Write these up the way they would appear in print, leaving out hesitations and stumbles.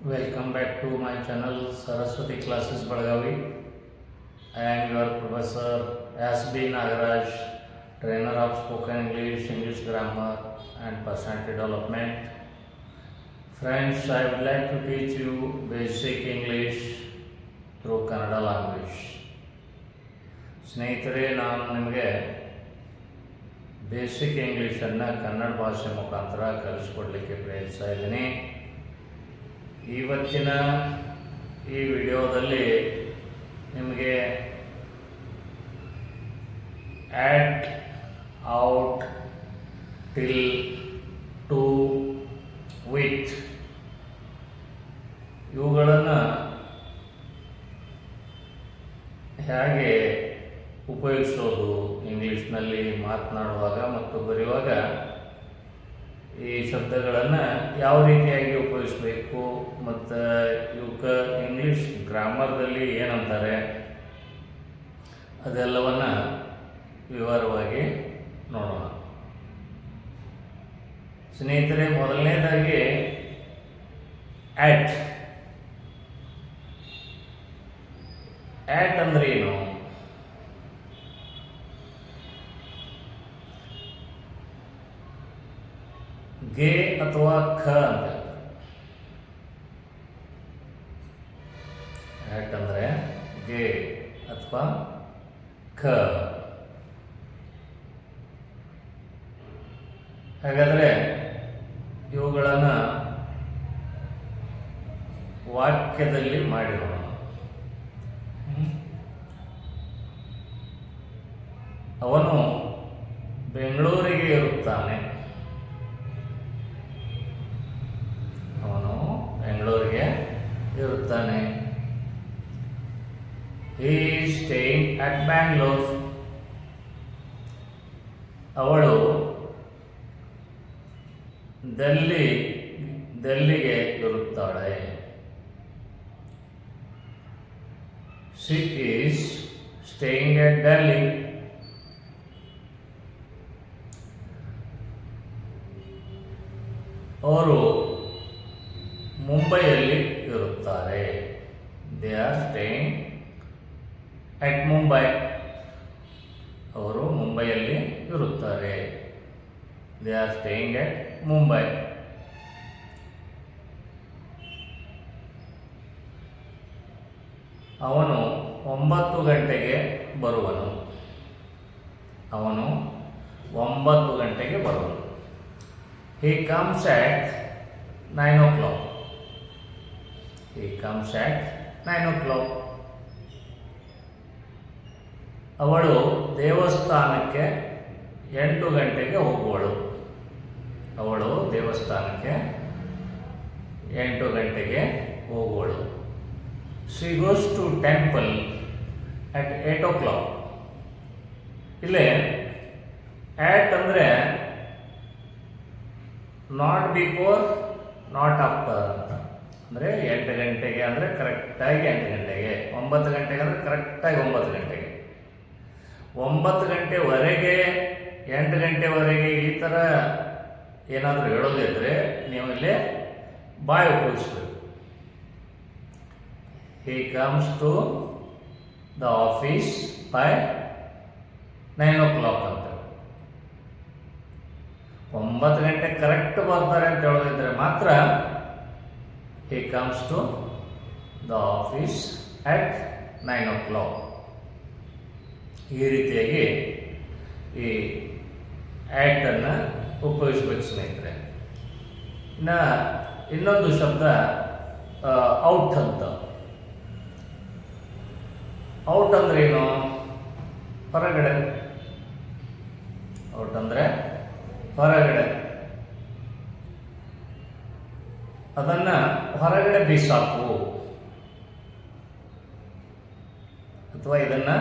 Welcome back to my channel Saraswati Classes Belagavi. I am your professor S.B. Nagaraj, trainer of spoken English, English grammar and personality development. Friends, I would like to teach you basic English through Kannada language. ಸ್ನೇಹಿತರೆ, ನಾನು ನಿಮಗೆ basic ಇಂಗ್ಲೀಷನ್ನು ಕನ್ನಡ ಭಾಷೆ ಮುಖಾಂತರ ಕಲಿಸ್ಕೊಡ್ಲಿಕ್ಕೆ ಪ್ರಯತ್ನಿಸ್ತಾ ಇದ್ದೀನಿ. ಇವತ್ತಿನ ಈ ವಿಡಿಯೋದಲ್ಲಿ ನಿಮಗೆ ಆಟ್, ಔಟ್, ಟಿಲ್, ಟು, ವಿತ್ ಇವುಗಳನ್ನು ಹೇಗೆ ಉಪಯೋಗಿಸೋದು ಇಂಗ್ಲೀಷ್ನಲ್ಲಿ ಮಾತನಾಡುವಾಗ ಮತ್ತು ಬರೆಯುವಾಗ ಈ ಶಬ್ದಗಳನ್ನು ಯಾವ ರೀತಿಯಾಗಿ ಉಪಯೋಗಿಸಬೇಕು ಮತ್ತು ಇವಕ್ಕೆ ಇಂಗ್ಲೀಷ್ ಗ್ರಾಮರ್ದಲ್ಲಿ ಏನಂತಾರೆ ಅದೆಲ್ಲವನ್ನು ವಿವರವಾಗಿ ನೋಡೋಣ. ಸ್ನೇಹಿತರೆ, ಮೊದಲನೇದಾಗಿ ಆಟ್. ಆಟ್ ಅಂದರೆ ಏನು? ಗೆ ಅಥವಾ ಖ ಅಂತ. ಆಟ್ ಅಂದರೆ ಗೆ ಅಥವಾ ಖ. ಹಾಗಾದರೆ ಇವುಗಳನ್ನು ವಾಕ್ಯದಲ್ಲಿ ಮಾಡಿರೋಣ. ಅವನು ಬೆಂಗಳೂರಿಗೆ ಇರುತ್ತಾನೆ. ಬೆಂಗಳೂರಿಗೆ ಇರುತ್ತಾನೆ. He is staying at Bangalore. ಅವಳು ದೆಲ್ಲಿಗೆ ಇರುತ್ತಾಳೆ. She is staying at Delhi. ಅವರು ಮುಂಬೈಯಲ್ಲಿ ಇರುತ್ತಾರೆ. They are staying at Mumbai. ಅವರು ಮುಂಬೈಯಲ್ಲಿ ಇರುತ್ತಾರೆ. They are staying at Mumbai. ಅವನು 9 ಗಂಟೆಗೆ ಬರುವನು. ಅವನು 9 ಗಂಟೆಗೆ ಬರುವನು. He comes at 9 o'clock. He comes at 9 o'clock. ಅವಳು ದೇವಸ್ಥಾನಕ್ಕೆ 8 ಗಂಟೆಗೆ ಹೋಗುವಳು. ಅವಳು ದೇವಸ್ಥಾನಕ್ಕೆ 8 ಗಂಟೆಗೆ ಹೋಗುವಳು. She goes to temple at 8 o'clock. ಇಲ್ಲೇ at ಅಂದರೆ ನಾಟ್ ಬಿಫೋರ್, ನಾಟ್ ಆಫ್ಟರ್ ಅಂತ. ಅಂದರೆ 8 ಗಂಟೆಗೆ ಅಂದರೆ ಕರೆಕ್ಟಾಗಿ 8 ಗಂಟೆಗೆ, 9 ಗಂಟೆಗೆ ಅಂದರೆ ಕರೆಕ್ಟಾಗಿ 9 ಗಂಟೆಗೆ, 9 ಗಂಟೆವರೆಗೆ, 8 ಗಂಟೆವರೆಗೆ ಈ ಥರ ಏನಾದರೂ ಹೇಳೋದಿದ್ರೆ ನೀವು ಇಲ್ಲಿ ಬಾಯ್ ಉಪಯೋಗಿಸ್ಬೇಕು. He comes to the office by 9 o'clock ಅಂತ. 9 ಗಂಟೆ ಕರೆಕ್ಟ್ ಬರ್ತಾರೆ ಅಂತ ಹೇಳೋದಿದ್ರೆ ಮಾತ್ರ he comes to the office at 9 o'clock. ಈ ರೀತಿಯಾಗಿ ಈ ಆ್ಯಟನ್ನು ಉಪಯೋಗಿಸ್ಬೇಕು ಸ್ನೇಹಿತರೆ. ಇನ್ನೊಂದು ಶಬ್ದ ಔಟ್ ಅಂತ. ಔಟ್ ಅಂದ್ರೆ ಏನು? ಹೊರಗಡೆ. ಔಟ್ ಅಂದರೆ ಹೊರಗಡೆ. ಅದನ್ನು ಹೊರಗಡೆ ಬಿಸಾಕು ಅಥವಾ ಇದನ್ನು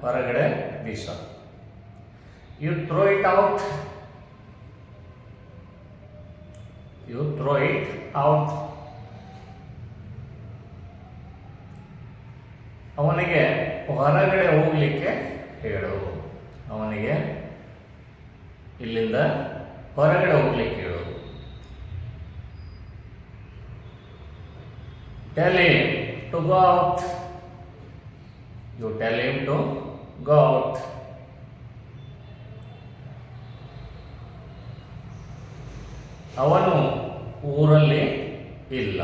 ಹೊರಗಡೆ ಬಿಸಾಕು. You throw it out. You throw it out. ಅವನಿಗೆ ಹೊರಗಡೆ ಹೋಗಲಿಕ್ಕೆ ಹೇಳು. ಅವನಿಗೆ ಇಲ್ಲಿಂದ ಹೊರಗಡೆ ಹೋಗ್ಲಿಕ್ಕೆ ಹೇಳೋದು. tell him to go out. You tell him to go out. ಅವನು ಊರಲ್ಲಿ ಇಲ್ಲ.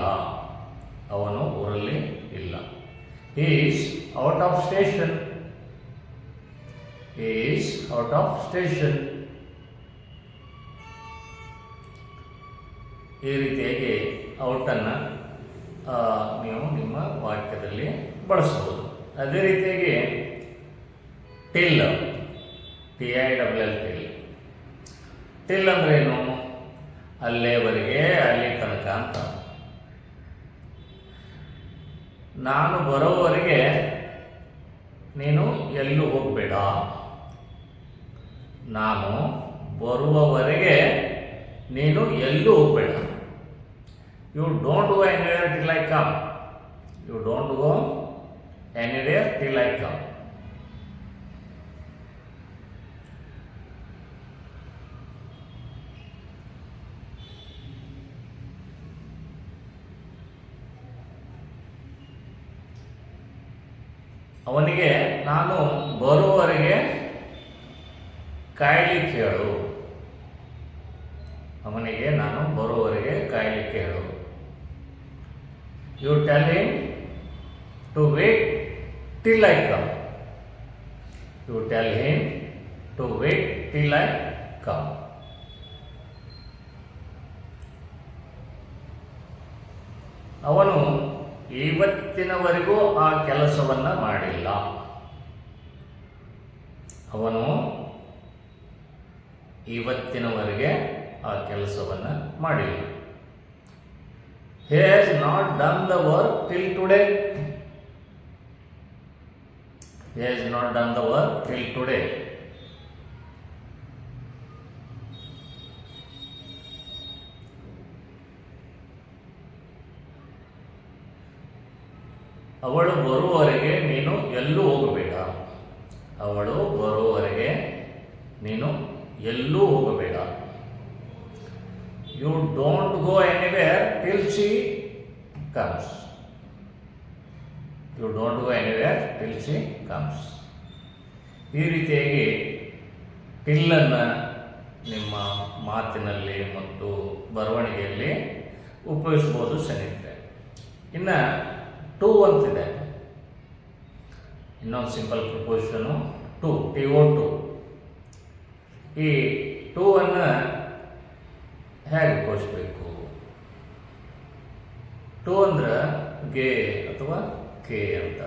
ಅವನು ಊರಲ್ಲಿ ಇಲ್ಲ. He is out of station. He is out of station. ಈ ರೀತಿಯಾಗಿ ಔಟನ್ನು ನೀವು ನಿಮ್ಮ ವಾಕ್ಯದಲ್ಲಿ ಬಳಸಬಹುದು. ಅದೇ ರೀತಿಯಾಗಿ ಟಿಲ್, TILL ಟಿಲ್. ಟಿಲ್ ಅಂದ್ರೆ ಏನು? ಅಲ್ಲೇವರೆಗೆ, ಅಲ್ಲಿ ತನಕ ಅಂತ. ನಾನು ಬರೋವರೆಗೆ ನೀನು ಎಲ್ಲೂ ಹೋಗಬೇಡ. ನಾನು ಬರುವವರೆಗೆ ನೀನು ಎಲ್ಲೂ ಹೋಗಬೇಡ. You don't go anywhere till I come. You don't go anywhere till I come. ಅವನಿಗೆ ನಾನು ಬರುವವರೆಗೆ ಕಾಯಲಿಕ್ಕೆ ಹೇಳು. ಅವನಿಗೆ ನಾನು ಬರುವವರೆಗೆ ಕಾಯಲಿಕ್ಕೆ ಹೇಳು. You tell him to wait till I come. You tell him to wait till I come. ಅವನು ಇವತ್ತಿನವರೆಗೂ ಆ ಕೆಲಸವನ್ನು ಮಾಡಿಲ್ಲ. ಅವನು ಇವತ್ತಿನವರೆಗೆ ಆ ಕೆಲಸವನ್ನು ಮಾಡಿಲ್ಲ. He has not done the work till today. He has not done the work till today. ಅವಳು ಬರುವವರೆಗೆ ನೀನು ಎಲ್ಲೂ ಹೋಗಬೇಡ. ಅವಳು ಬರುವವರೆಗೆ ನೀನು ಎಲ್ಲೂ ಹೋಗಬೇಡ. You don't go anywhere till she comes. You don't go anywhere till she comes. ಈ ರೀತಿಯಾಗಿ ಟಿಲ್ಲನ್ನು ನಿಮ್ಮ ಮಾತಿನಲ್ಲಿ ಮತ್ತು ಬರವಣಿಗೆಯಲ್ಲಿ ಉಪಯೋಗಿಸ್ಬೋದು ಸ್ನೇಹಿತರೆ. ಇನ್ನು ಟು ಅಂತಿದೆ. ಇನ್ನೊಂದು ಸಿಂಪಲ್ ಪ್ರಿಪೋಸಿಷನು ಟು, TO2. ಈ ಟು ಅನ್ನು ಹೇಗೆ ಉಪಯೋಗಿಸ್ಬೇಕು? ಟು ಅಂದ್ರೆ ಗೆ ಅಥವಾ ಕೆ ಅಂತ.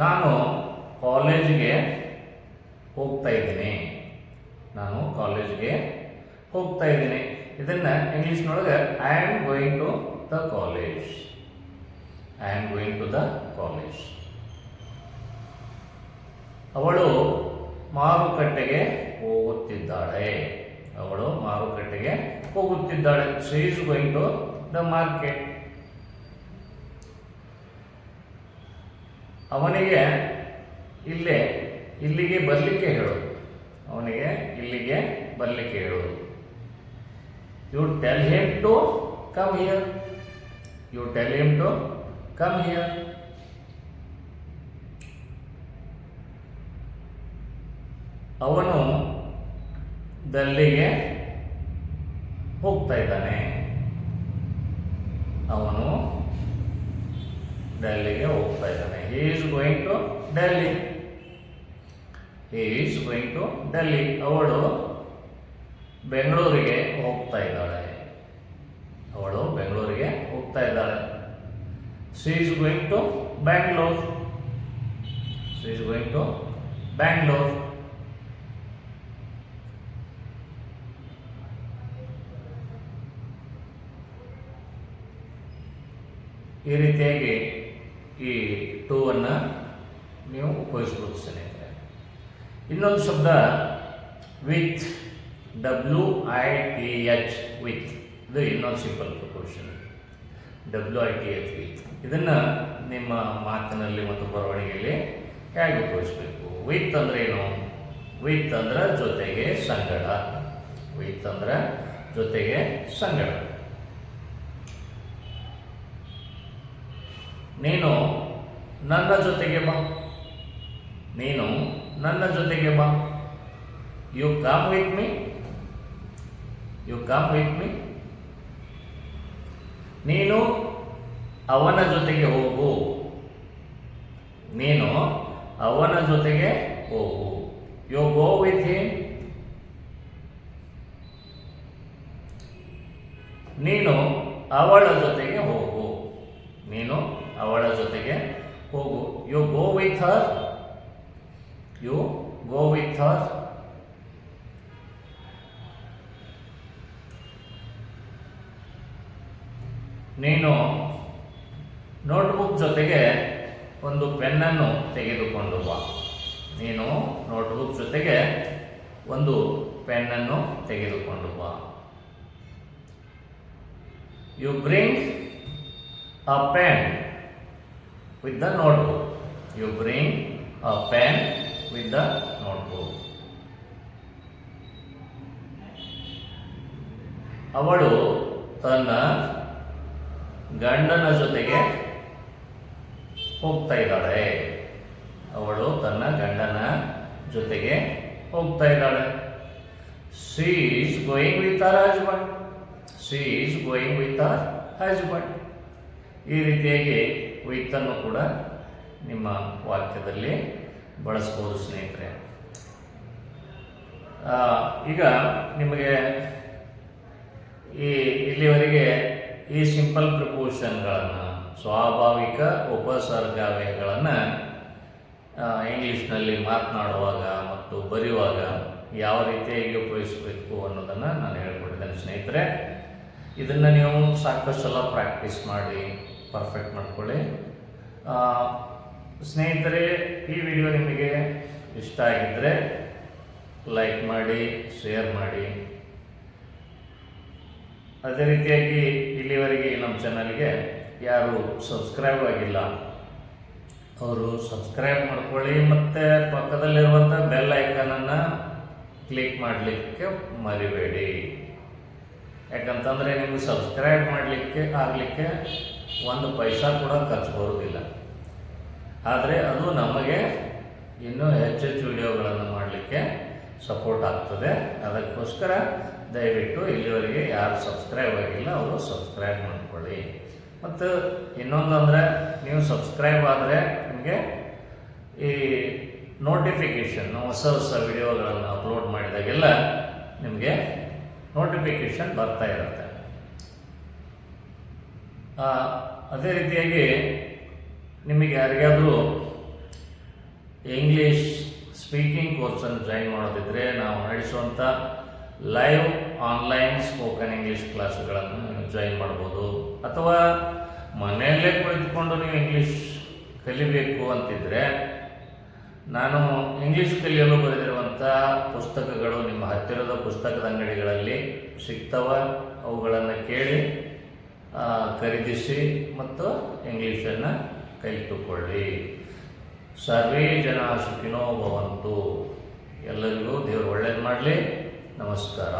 ನಾನು ಕಾಲೇಜಿಗೆ ಹೋಗ್ತಾ ಇದ್ದೀನಿ. ನಾನು ಕಾಲೇಜಿಗೆ ಹೋಗ್ತಾ ಇದ್ದೀನಿ. ಇದನ್ನು ಇಂಗ್ಲೀಷ್ನೊಳಗೆ I am going to the college. I am going to the college. ಅವಳು ಮಾರುಕಟ್ಟೆಗೆ ಹೋಗುತ್ತಿದ್ದಾಳೆ. ಅವಳು ಮಾರುಕಟ್ಟೆಗೆ ಹೋಗುತ್ತಿದ್ದಾಳೆ. She is going to the market. ಅವನಿಗೆ ಇಲ್ಲಿಗೆ ಬರಲಿಕ್ಕೆ ಹೇಳು. ಅವನಿಗೆ ಇಲ್ಲಿಗೆ ಬರಲಿಕ್ಕೆ ಹೇಳು. You tell him to come here. You tell him to come here. ಅವನು ದಲ್ಲಿಗೆ ಹೋಗ್ತಾ ಇದ್ದಾನೆ. ಅವನು ಡೆಲ್ಲಿಗೆ ಹೋಗ್ತಾ ಇದ್ದಾನೆ. He is going to Delhi. He is going to Delhi. ಅವಳು ಬೆಂಗಳೂರಿಗೆ ಹೋಗ್ತಾ ಇದ್ದಾಳೆ. ಅವಳು ಬೆಂಗಳೂರಿಗೆ ಹೋಗ್ತಾ ಇದ್ದಾಳೆ. She is going to Bangalore. She is going to Bangalore. ಈ ರೀತಿಯಾಗಿ ಈ ಟು ಅನ್ನು ನೀವು ಉಪಯೋಗಿಸ್ಬೋದು ಸ್ನೇಹಿತರೆ. ಇನ್ನೊಂದು ಶಬ್ದ ವಿತ್, WITH, ವಿತ್. ಇದು ಇನ್ನೊಂದು ಸಿಂಪಲ್ ಪ್ರಪೋಷನ್. WITH, with. ಇದನ್ನು ನಿಮ್ಮ ಮಾತಿನಲ್ಲಿ ಮತ್ತು ಬರವಣಿಗೆಯಲ್ಲಿ ಹೇಗೆ ಉಪಯೋಗಿಸ್ಬೇಕು? ವಿತ್ ಅಂದ್ರೆ ಏನು? ವಿತ್ ಅಂದ್ರೆ ಜೊತೆಗೆ, ಸಂಗಡ. ವಿತ್ ಅಂದ್ರೆ ಜೊತೆಗೆ ಸಂಗಡ. ನೀನು ನನ್ನ ಜೊತೆಗೆ ಬಾ. ನೀನು ನನ್ನ ಜೊತೆಗೆ ಬಾ. You come with me. You come with me. ನೀನು ಅವನ ಜೊತೆಗೆ ಹೋಗು. ನೀನು ಅವನ ಜೊತೆಗೆ ಹೋಗು. You go with him. ನೀನು ಅವಳ ಜೊತೆಗೆ ಹೋಗು. ನೀನು ಅವಳ ಜೊತೆಗೆ ಹೋಗು. You go with her. You go with her. ನೀನು ನೋಟ್ಬುಕ್ ಜೊತೆಗೆ ಒಂದು ಪೆನ್ನನ್ನು ತೆಗೆದುಕೊಂಡು ಬಾ. ನೀನು ನೋಟ್ಬುಕ್ ಜೊತೆಗೆ ಒಂದು ಪೆನ್ನನ್ನು ತೆಗೆದುಕೊಂಡು ಬಾ. You bring a pen with the notebook. You bring a pen with the notebook. ಅವಳು ತನ್ನ ಗಂಡನ ಜೊತೆಗೆ ಹೋಗ್ತಾ ಇದ್ದಾಳೆ. ಅವಳು ತನ್ನ ಗಂಡನ ಜೊತೆಗೆ ಹೋಗ್ತಾ ಇದ್ದಾಳೆ. She is going with her husband. She is going with her husband. ಈ ರೀತಿಯಾಗಿ ವಿತ್ ಅನ್ನು ಕೂಡ ನಿಮ್ಮ ವಾಕ್ಯದಲ್ಲಿ ಬಳಸ್ಬೋದು ಸ್ನೇಹಿತರೆ. ಈಗ ನಿಮಗೆ ಇಲ್ಲಿವರೆಗೆ ಈ ಸಿಂಪಲ್ ಪ್ರಿಪೋಸಿಷನ್ಗಳನ್ನು, ಸ್ವಾಭಾವಿಕ ಉಪಸರ್ಗಾವ್ಯಯಗಳನ್ನು ಇಂಗ್ಲೀಷ್ನಲ್ಲಿ ಮಾತನಾಡುವಾಗ ಮತ್ತು ಬರೆಯುವಾಗ ಯಾವ ರೀತಿಯಾಗಿ ಉಪಯೋಗಿಸಬೇಕು ಅನ್ನೋದನ್ನು ನಾನು ಹೇಳ್ಕೊಟ್ಟಿದ್ದೇನೆ ಸ್ನೇಹಿತರೆ. ಇದನ್ನು ನೀವು ಸಾಕಷ್ಟು ಸಲ ಪ್ರಾಕ್ಟೀಸ್ ಮಾಡಿ ಪರ್ಫೆಕ್ಟ್ ಮಾಡ್ಕೊಳ್ಳಿ. ಸ್ನೇಹಿತರೆ, ಈ ವಿಡಿಯೋ ನಿಮಗೆ ಇಷ್ಟ ಆಗಿದ್ದರೆ ಲೈಕ್ ಮಾಡಿ, ಶೇರ್ ಮಾಡಿ. ಅದೇ ರೀತಿಯಾಗಿ ಇಲ್ಲಿವರೆಗೆ ನಮ್ಮ ಚಾನಲ್ಗೆ ಯಾರು ಸಬ್ಸ್ಕ್ರೈಬ್ ಆಗಿಲ್ಲ ಅವರು ಸಬ್ಸ್ಕ್ರೈಬ್ ಮಾಡ್ಕೊಳ್ಳಿ, ಮತ್ತು ಪಕ್ಕದಲ್ಲಿರುವಂಥ ಬೆಲ್ ಐಕಾನನ್ನು ಕ್ಲಿಕ್ ಮಾಡಲಿಕ್ಕೆ ಮರಿಬೇಡಿ. ಯಾಕಂತಂದರೆ ನಿಮಗೆ ಸಬ್ಸ್ಕ್ರೈಬ್ ಆಗಲಿಕ್ಕೆ ಒಂದು ಪೈಸಾ ಕೂಡ ಖರ್ಚು ಬರೋದಿಲ್ಲ. ಆದರೆ ಅದು ನಮಗೆ ಇನ್ನೂ ಹೆಚ್ಚೆಚ್ಚು ವಿಡಿಯೋಗಳನ್ನು ಮಾಡಲಿಕ್ಕೆ ಸಪೋರ್ಟ್ ಆಗ್ತದೆ. ಅದಕ್ಕೋಸ್ಕರ ದಯವಿಟ್ಟು ಇಲ್ಲಿವರೆಗೆ ಯಾರು ಸಬ್ಸ್ಕ್ರೈಬ್ ಆಗಿಲ್ಲ ಅವರು ಸಬ್ಸ್ಕ್ರೈಬ್ ಮಾಡ್ಕೊಳ್ಳಿ. ಮತ್ತು ಇನ್ನೊಂದಂದರೆ, ನೀವು ಸಬ್ಸ್ಕ್ರೈಬ್ ಆದರೆ ನಿಮಗೆ ಈ ನೋಟಿಫಿಕೇಷನ್, ಹೊಸ ಹೊಸ ವಿಡಿಯೋಗಳನ್ನು ಅಪ್ಲೋಡ್ ಮಾಡಿದಾಗೆಲ್ಲ ನಿಮಗೆ ನೋಟಿಫಿಕೇಷನ್ ಬರ್ತಾ ಇರುತ್ತೆ. ಅದೇ ರೀತಿಯಾಗಿ ನಿಮಗೆ ಯಾರಿಗಾದರೂ ಇಂಗ್ಲೀಷ್ ಸ್ಪೀಕಿಂಗ್ ಕೋರ್ಸನ್ನು ಜಾಯಿನ್ ಮಾಡೋದಿದ್ದರೆ ನಾವು ನಡೆಸುವಂಥ ಲೈವ್ ಆನ್ಲೈನ್ ಸ್ಪೋಕನ್ ಇಂಗ್ಲೀಷ್ ಕ್ಲಾಸ್ಗಳನ್ನು ನೀವು ಜಾಯಿನ್ ಮಾಡ್ಬೋದು. ಅಥವಾ ಮನೆಯಲ್ಲೇ ಕುಳಿತುಕೊಂಡು ನೀವು ಇಂಗ್ಲೀಷ್ ಕಲಿಬೇಕು ಅಂತಿದ್ದರೆ, ನಾನು ಇಂಗ್ಲೀಷ್ ಕಲಿಯಲು ಬರೆದಿರುವಂಥ ಪುಸ್ತಕಗಳು ನಿಮ್ಮ ಹತ್ತಿರದ ಪುಸ್ತಕದ ಅಂಗಡಿಗಳಲ್ಲಿ ಸಿಗ್ತವೆ. ಅವುಗಳನ್ನು ಕೇಳಿ ಖರೀದಿಸಿ ಮತ್ತು ಇಂಗ್ಲೀಷನ್ನು ಕಲಿತುಕೊಳ್ಳಿ. ಸರ್ವೇ ಜನ ಸುಖಿನೋ ಭವಂತು. ಎಲ್ಲರಿಗೂ ದೇವರು ಒಳ್ಳೇದು ಮಾಡಲಿ. ನಮಸ್ಕಾರ.